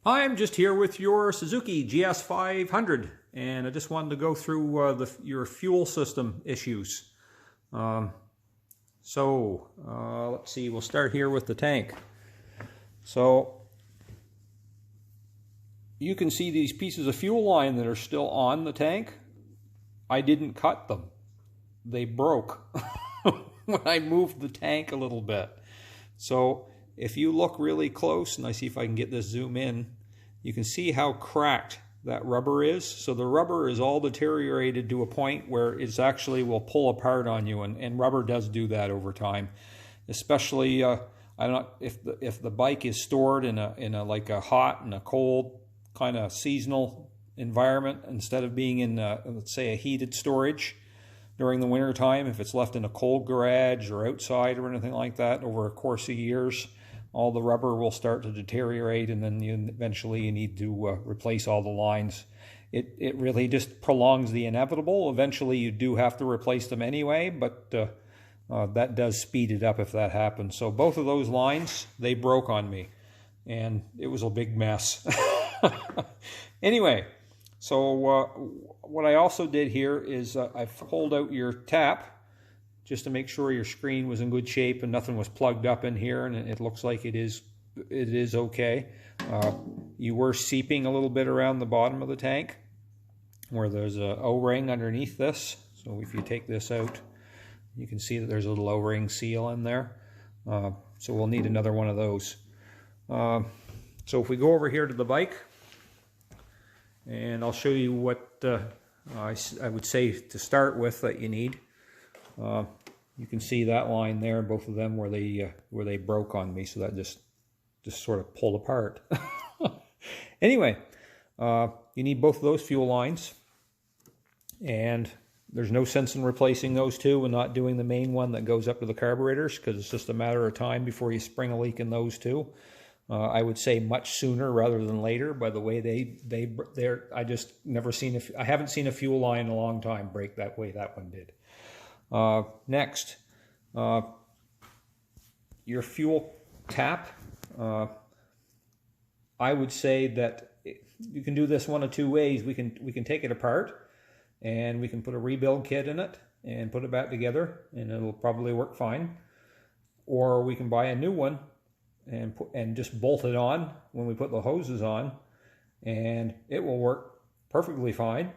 I'm just here with your Suzuki GS500, and I just wanted to go through your fuel system issues. Let's see, we'll start here with the tank. So you can see these pieces of fuel line that are still on the tank. I didn't cut them. They broke when I moved the tank a little bit. So if you look really close, and I see if I can get this zoom in, you can see how cracked that rubber is. So the rubber is all deteriorated to a point where it's actually will pull apart on you, and rubber does do that over time. Especially, I don't know if the bike is stored in a like a hot and a cold kind of seasonal environment instead of being in let's say a heated storage during the winter time. If it's left in a cold garage or outside or anything like that over a course of years, all the rubber will start to deteriorate, and then eventually you need to replace all the lines. It really just prolongs the inevitable. Eventually you do have to replace them anyway, but that does speed it up if that happens. So both of those lines, they broke on me, and it was a big mess. Anyway, so what I also did here is I've pulled out your tap just to make sure your screen was in good shape and nothing was plugged up in here, and it looks like it is okay. You were seeping a little bit around the bottom of the tank where there's a O-ring underneath this. So if you take this out, you can see that there's a little O-ring seal in there. So we'll need another one of those. So if we go over here to the bike, and I'll show you what I would say to start with that you need. You can see that line there, both of them where they broke on me, so that just sort of pulled apart. Anyway, you need both of those fuel lines, and there's no sense in replacing those two and not doing the main one that goes up to the carburetors, because it's just a matter of time before you spring a leak in those two. I would say much sooner rather than later. By the way, I just never seen I haven't seen a fuel line in a long time break that way that one did. Next, your fuel tap. I would say that you can do this one of two ways. We can take it apart, and we can put a rebuild kit in it and put it back together, and it'll probably work fine. Or we can buy a new one and just bolt it on when we put the hoses on, and it will work perfectly fine.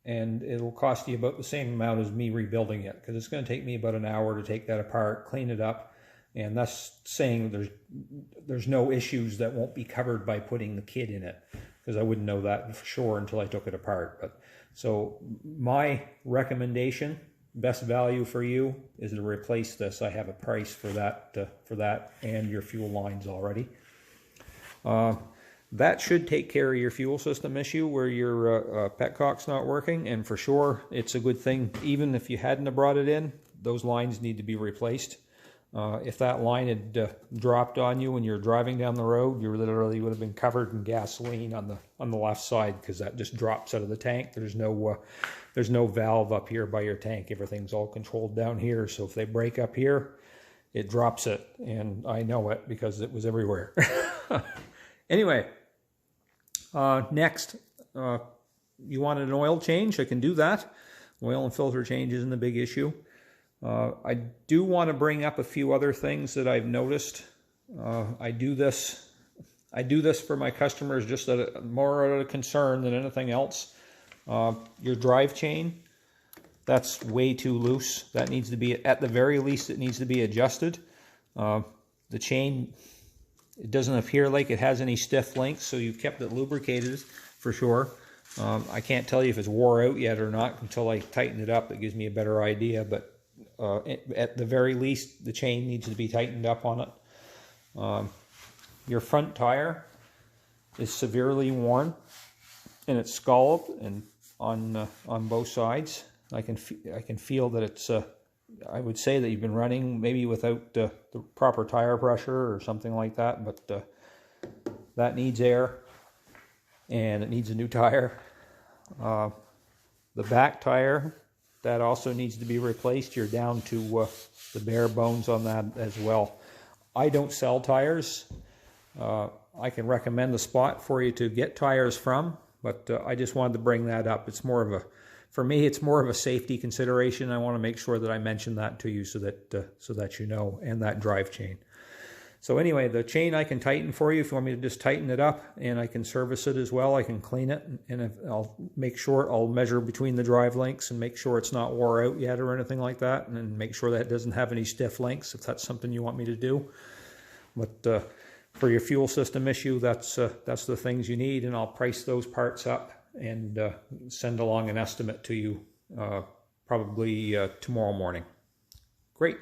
And it'll cost you about the same amount as me rebuilding it, because it's going to take me about an hour to take that apart, clean it up, and that's saying there's no issues that won't be covered by putting the kit in it, because I wouldn't know that for sure until I took it apart. But so my recommendation, best value for you, is to replace this. I have a price for that and your fuel lines already. That should take care of your fuel system issue where your petcock's not working, and for sure it's a good thing. Even if you hadn't have brought it in, those lines need to be replaced. If that line had dropped on you when you're driving down the road, you literally would have been covered in gasoline on the left side, because that just drops out of the tank. There's no valve up here by your tank. Everything's all controlled down here. So if they break up here, it drops it, and I know it because it was everywhere. Anyway. Next, you wanted an oil change. I can do that. Oil and filter change isn't a big issue. I do want to bring up a few other things that I've noticed. I do this for my customers just more out of concern than anything else. Your drive chain, that's way too loose. That needs to be, at the very least, it needs to be adjusted. The chain, it doesn't appear like it has any stiff links, so you've kept it lubricated for sure. I can't tell you if it's wore out yet or not until I tighten it up. It gives me a better idea, but at the very least, the chain needs to be tightened up on it. Your front tire is severely worn, and it's scalded and on both sides. I can feel that it's I would say that you've been running maybe without the proper tire pressure or something like that, but that needs air, and it needs a new tire. The back tire, that also needs to be replaced. You're down to the bare bones on that as well. I don't sell tires. I can recommend the spot for you to get tires from, but I just wanted to bring that up. It's more of a, for me, it's more of a safety consideration. I want to make sure that I mention that to you so that you know, and that drive chain. So anyway, the chain I can tighten for you if you want me to just tighten it up, and I can service it as well. I can clean it, and I'll make sure, I'll measure between the drive links and make sure it's not wore out yet or anything like that, and then make sure that it doesn't have any stiff links if that's something you want me to do. But for your fuel system issue, that's the things you need, and I'll price those parts up and send along an estimate to you probably tomorrow morning. Great.